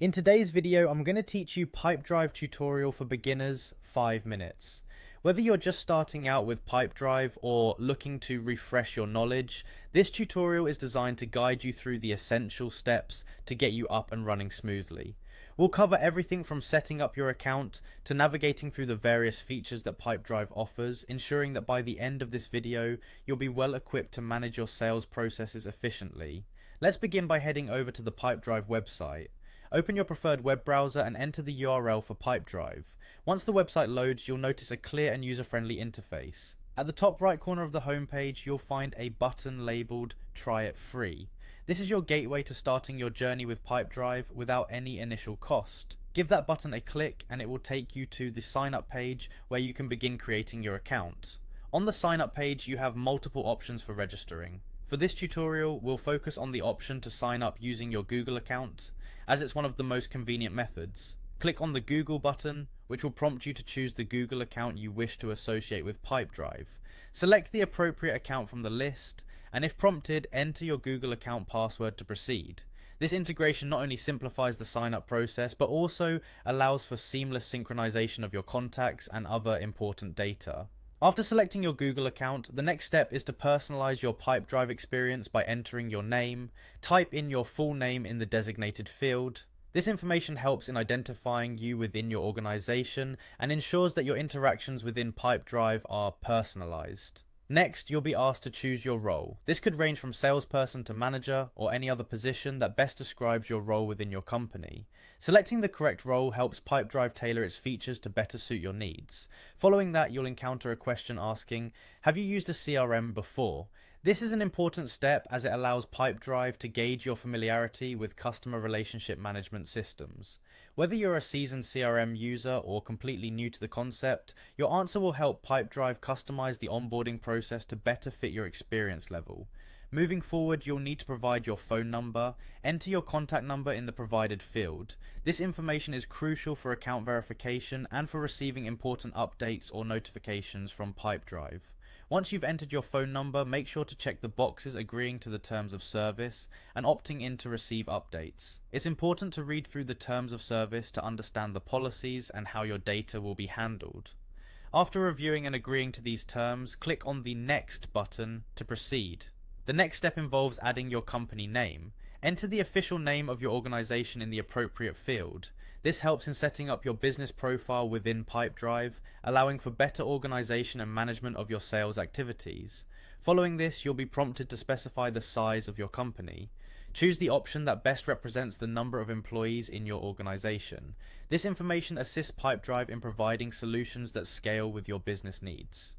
In today's video, I'm going to teach you Pipedrive tutorial for beginners, 5 minutes. Whether you're just starting out with Pipedrive or looking to refresh your knowledge, this tutorial is designed to guide you through the essential steps to get you up and running smoothly. We'll cover everything from setting up your account to navigating through the various features that Pipedrive offers, ensuring that by the end of this video, you'll be well equipped to manage your sales processes efficiently. Let's begin by heading over to the Pipedrive website. Open your preferred web browser and enter the URL for Pipedrive. Once the website loads, you'll notice a clear and user-friendly interface. At the top right corner of the homepage, you'll find a button labeled Try It Free. This is your gateway to starting your journey with Pipedrive without any initial cost. Give that button a click and it will take you to the sign up page where you can begin creating your account. On the sign up page, you have multiple options for registering. For this tutorial, we'll focus on the option to sign up using your Google account, as it's one of the most convenient methods. Click on the Google button, which will prompt you to choose the Google account you wish to associate with Pipedrive. Select the appropriate account from the list, and if prompted, enter your Google account password to proceed. This integration not only simplifies the sign-up process, but also allows for seamless synchronization of your contacts and other important data. After selecting your Google account, the next step is to personalize your Pipedrive experience by entering your name. Type in your full name in the designated field. This information helps in identifying you within your organization and ensures that your interactions within Pipedrive are personalized. Next, you'll be asked to choose your role. This could range from salesperson to manager or any other position that best describes your role within your company. Selecting the correct role helps Pipedrive tailor its features to better suit your needs. Following that, you'll encounter a question asking, have you used a CRM before? This is an important step as it allows Pipedrive to gauge your familiarity with customer relationship management systems. Whether you're a seasoned CRM user or completely new to the concept, your answer will help Pipedrive customize the onboarding process to better fit your experience level. Moving forward, you'll need to provide your phone number. Enter your contact number in the provided field. This information is crucial for account verification and for receiving important updates or notifications from Pipedrive. Once you've entered your phone number, make sure to check the boxes agreeing to the terms of service and opting in to receive updates. It's important to read through the terms of service to understand the policies and how your data will be handled. After reviewing and agreeing to these terms, click on the Next button to proceed. The next step involves adding your company name. Enter the official name of your organization in the appropriate field. This helps in setting up your business profile within Pipedrive, allowing for better organization and management of your sales activities. Following this, you'll be prompted to specify the size of your company. Choose the option that best represents the number of employees in your organization. This information assists Pipedrive in providing solutions that scale with your business needs.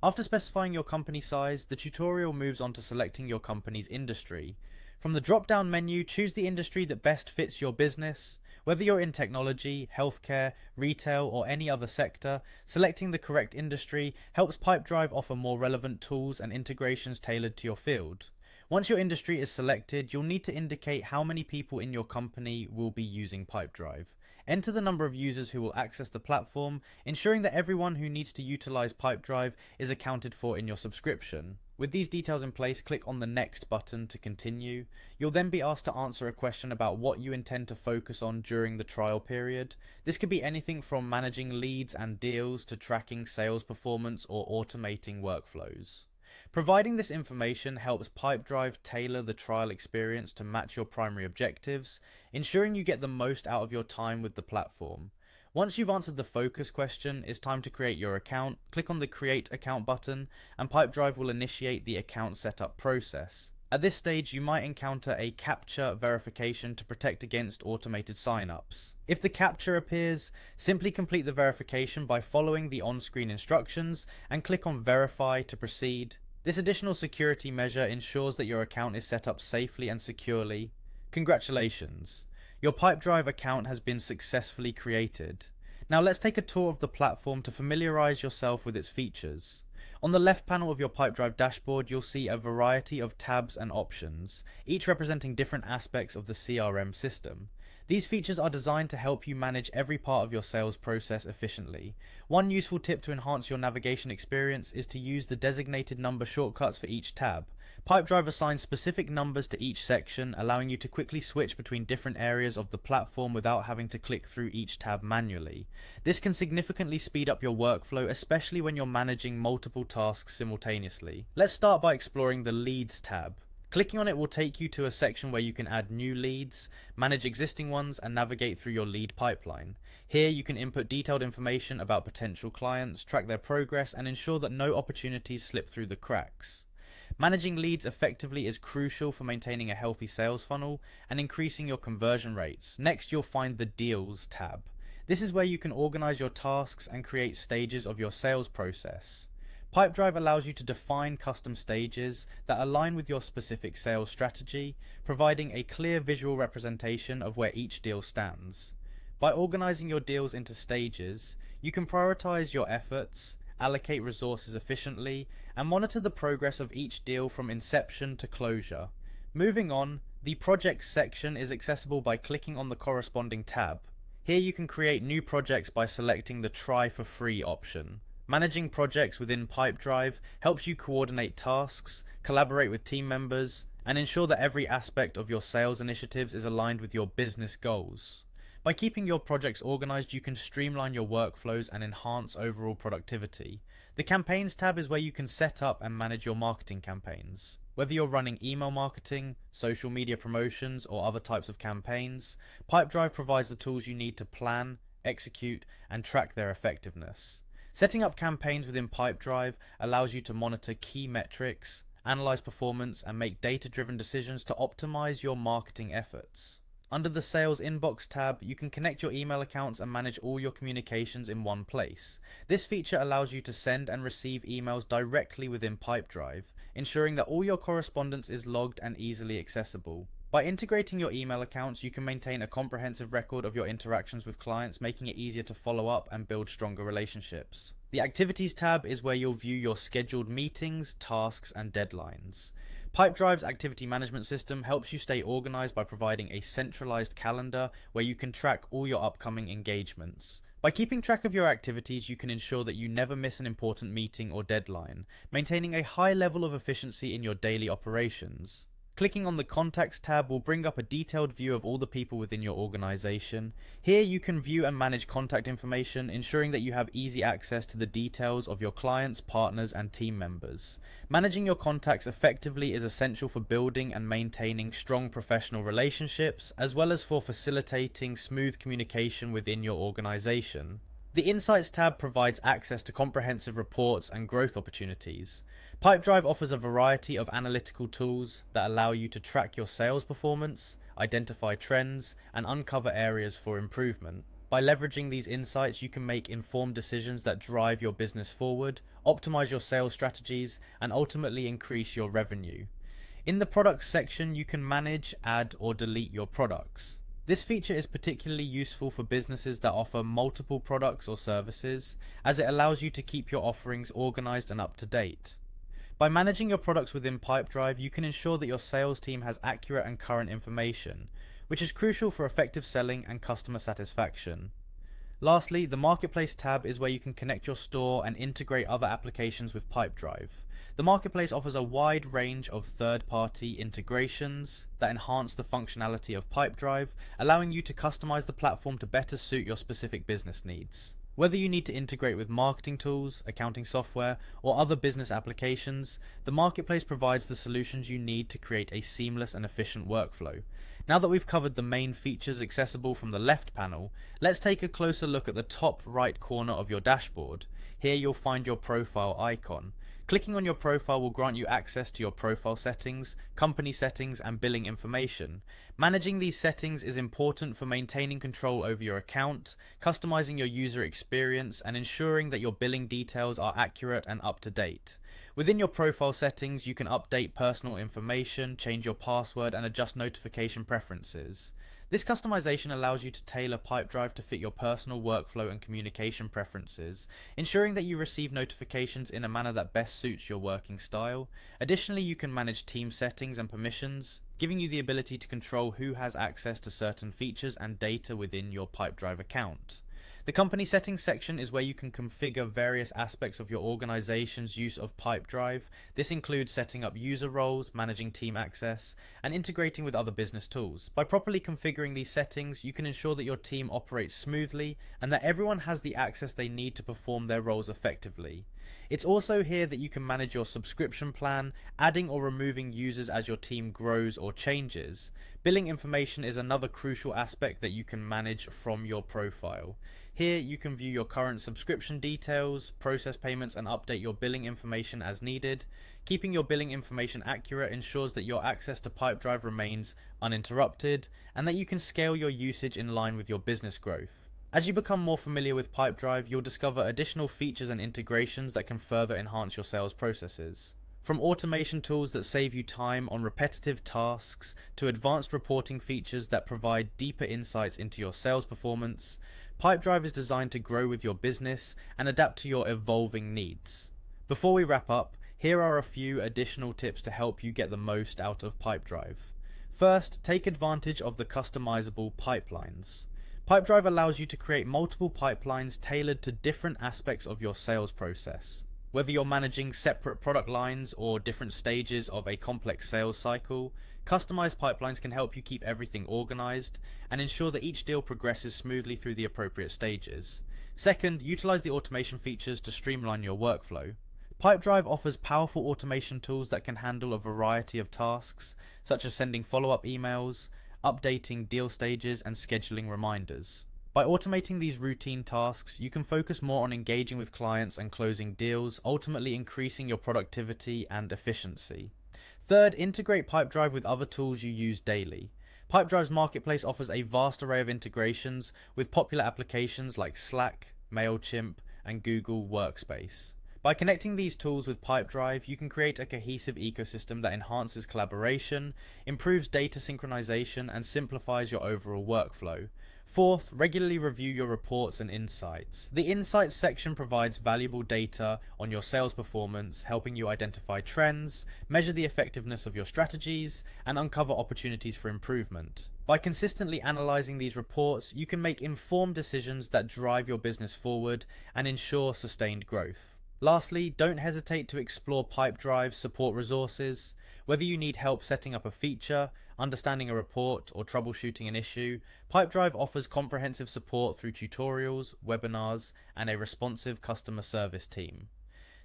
After specifying your company size, the tutorial moves on to selecting your company's industry. From the drop-down menu, choose the industry that best fits your business. Whether you're in technology, healthcare, retail, or any other sector, selecting the correct industry helps Pipedrive offer more relevant tools and integrations tailored to your field. Once your industry is selected, you'll need to indicate how many people in your company will be using Pipedrive. Enter the number of users who will access the platform, ensuring that everyone who needs to utilize Pipedrive is accounted for in your subscription. With these details in place, click on the Next button to continue. You'll then be asked to answer a question about what you intend to focus on during the trial period. This could be anything from managing leads and deals to tracking sales performance or automating workflows. Providing this information helps Pipedrive tailor the trial experience to match your primary objectives, ensuring you get the most out of your time with the platform. Once you've answered the focus question, it's time to create your account. Click on the Create Account button and Pipedrive will initiate the account setup process. At this stage, you might encounter a CAPTCHA verification to protect against automated signups. If the CAPTCHA appears, simply complete the verification by following the on-screen instructions and click on Verify to proceed. This additional security measure ensures that your account is set up safely and securely. Congratulations! Your Pipedrive account has been successfully created. Now let's take a tour of the platform to familiarize yourself with its features. On the left panel of your Pipedrive dashboard, you'll see a variety of tabs and options, each representing different aspects of the CRM system. These features are designed to help you manage every part of your sales process efficiently. One useful tip to enhance your navigation experience is to use the designated number shortcuts for each tab. Pipedrive assigns specific numbers to each section, allowing you to quickly switch between different areas of the platform without having to click through each tab manually. This can significantly speed up your workflow, especially when you're managing multiple tasks simultaneously. Let's start by exploring the Leads tab. Clicking on it will take you to a section where you can add new leads, manage existing ones, and navigate through your lead pipeline. Here you can input detailed information about potential clients, track their progress, and ensure that no opportunities slip through the cracks. Managing leads effectively is crucial for maintaining a healthy sales funnel and increasing your conversion rates. Next, you'll find the Deals tab. This is where you can organize your tasks and create stages of your sales process. Pipedrive allows you to define custom stages that align with your specific sales strategy, providing a clear visual representation of where each deal stands. By organizing your deals into stages, you can prioritize your efforts, allocate resources efficiently, and monitor the progress of each deal from inception to closure. Moving on, the Projects section is accessible by clicking on the corresponding tab. Here you can create new projects by selecting the Try for Free option. Managing projects within Pipedrive helps you coordinate tasks, collaborate with team members, and ensure that every aspect of your sales initiatives is aligned with your business goals. By keeping your projects organized, you can streamline your workflows and enhance overall productivity. The Campaigns tab is where you can set up and manage your marketing campaigns. Whether you're running email marketing, social media promotions, or other types of campaigns, Pipedrive provides the tools you need to plan, execute, and track their effectiveness. Setting up campaigns within Pipedrive allows you to monitor key metrics, analyze performance, and make data-driven decisions to optimize your marketing efforts. Under the Sales Inbox tab, you can connect your email accounts and manage all your communications in one place. This feature allows you to send and receive emails directly within Pipedrive, ensuring that all your correspondence is logged and easily accessible. By integrating your email accounts, you can maintain a comprehensive record of your interactions with clients, making it easier to follow up and build stronger relationships. The Activities tab is where you'll view your scheduled meetings, tasks, and deadlines. Pipedrive's activity management system helps you stay organized by providing a centralized calendar where you can track all your upcoming engagements. By keeping track of your activities, you can ensure that you never miss an important meeting or deadline, maintaining a high level of efficiency in your daily operations. Clicking on the Contacts tab will bring up a detailed view of all the people within your organization. Here you can view and manage contact information, ensuring that you have easy access to the details of your clients, partners, and team members. Managing your contacts effectively is essential for building and maintaining strong professional relationships, as well as for facilitating smooth communication within your organization. The Insights tab provides access to comprehensive reports and growth opportunities. Pipedrive offers a variety of analytical tools that allow you to track your sales performance, identify trends, and uncover areas for improvement. By leveraging these insights, you can make informed decisions that drive your business forward, optimize your sales strategies, and ultimately increase your revenue. In the Products section, you can manage, add, or delete your products. This feature is particularly useful for businesses that offer multiple products or services, as it allows you to keep your offerings organized and up to date. By managing your products within Pipedrive, you can ensure that your sales team has accurate and current information, which is crucial for effective selling and customer satisfaction. Lastly, the Marketplace tab is where you can connect your store and integrate other applications with Pipedrive. The Marketplace offers a wide range of third-party integrations that enhance the functionality of Pipedrive, allowing you to customize the platform to better suit your specific business needs. Whether you need to integrate with marketing tools, accounting software, or other business applications, the Marketplace provides the solutions you need to create a seamless and efficient workflow. Now that we've covered the main features accessible from the left panel, let's take a closer look at the top right corner of your dashboard. Here you'll find your profile icon. Clicking on your profile will grant you access to your profile settings, company settings, and billing information. Managing these settings is important for maintaining control over your account, customizing your user experience, and ensuring that your billing details are accurate and up to date. Within your profile settings, you can update personal information, change your password, and adjust notification preferences. This customization allows you to tailor Pipedrive to fit your personal workflow and communication preferences, ensuring that you receive notifications in a manner that best suits your working style. Additionally, you can manage team settings and permissions, giving you the ability to control who has access to certain features and data within your Pipedrive account. The The company settings section is where you can configure various aspects of your organization's use of Pipedrive. This includes setting up user roles, managing team access, and integrating with other business tools. By properly configuring these settings, you can ensure that your team operates smoothly and that everyone has the access they need to perform their roles effectively. It's also here that you can manage your subscription plan, adding or removing users as your team grows or changes. Billing information is another crucial aspect that you can manage from your profile. Here you can view your current subscription details, process payments, and update your billing information as needed. Keeping your billing information accurate ensures that your access to Pipedrive remains uninterrupted and that you can scale your usage in line with your business growth. As you become more familiar with Pipedrive, you'll discover additional features and integrations that can further enhance your sales processes. From automation tools that save you time on repetitive tasks to advanced reporting features that provide deeper insights into your sales performance, Pipedrive is designed to grow with your business and adapt to your evolving needs. Before we wrap up, here are a few additional tips to help you get the most out of Pipedrive. First, take advantage of the customizable pipelines. Pipedrive allows you to create multiple pipelines tailored to different aspects of your sales process. Whether you're managing separate product lines or different stages of a complex sales cycle, customized pipelines can help you keep everything organized and ensure that each deal progresses smoothly through the appropriate stages. Second, utilize the automation features to streamline your workflow. Pipedrive offers powerful automation tools that can handle a variety of tasks, such as sending follow-up emails, updating deal stages, and scheduling reminders. By automating these routine tasks, you can focus more on engaging with clients and closing deals, ultimately increasing your productivity and efficiency. Third, integrate Pipedrive with other tools you use daily. Pipedrive's marketplace offers a vast array of integrations with popular applications like Slack, MailChimp, and Google Workspace. By connecting these tools with Pipedrive, you can create a cohesive ecosystem that enhances collaboration, improves data synchronization, and simplifies your overall workflow. Fourth, regularly review your reports and insights. The Insights section provides valuable data on your sales performance, helping you identify trends, measure the effectiveness of your strategies, and uncover opportunities for improvement. By consistently analyzing these reports, you can make informed decisions that drive your business forward and ensure sustained growth. Lastly, don't hesitate to explore Pipedrive's support resources. Whether you need help setting up a feature, understanding a report, or troubleshooting an issue, Pipedrive offers comprehensive support through tutorials, webinars, and a responsive customer service team.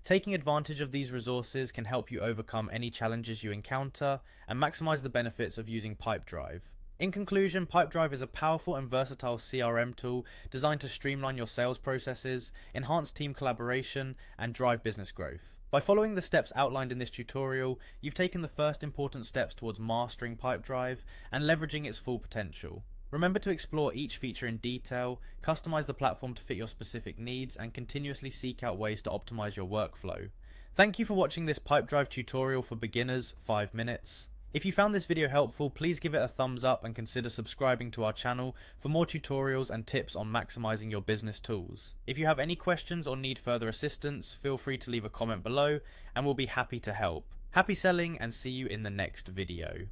Taking advantage of these resources can help you overcome any challenges you encounter and maximize the benefits of using Pipedrive. In conclusion, Pipedrive is a powerful and versatile CRM tool designed to streamline your sales processes, enhance team collaboration, and drive business growth. By following the steps outlined in this tutorial, you've taken the first important steps towards mastering Pipedrive and leveraging its full potential. Remember to explore each feature in detail, customize the platform to fit your specific needs, and continuously seek out ways to optimize your workflow. Thank you for watching this Pipedrive tutorial for beginners, 5 minutes. If you found this video helpful, please give it a thumbs up and consider subscribing to our channel for more tutorials and tips on maximizing your business tools. If you have any questions or need further assistance, feel free to leave a comment below and we'll be happy to help. Happy selling and see you in the next video.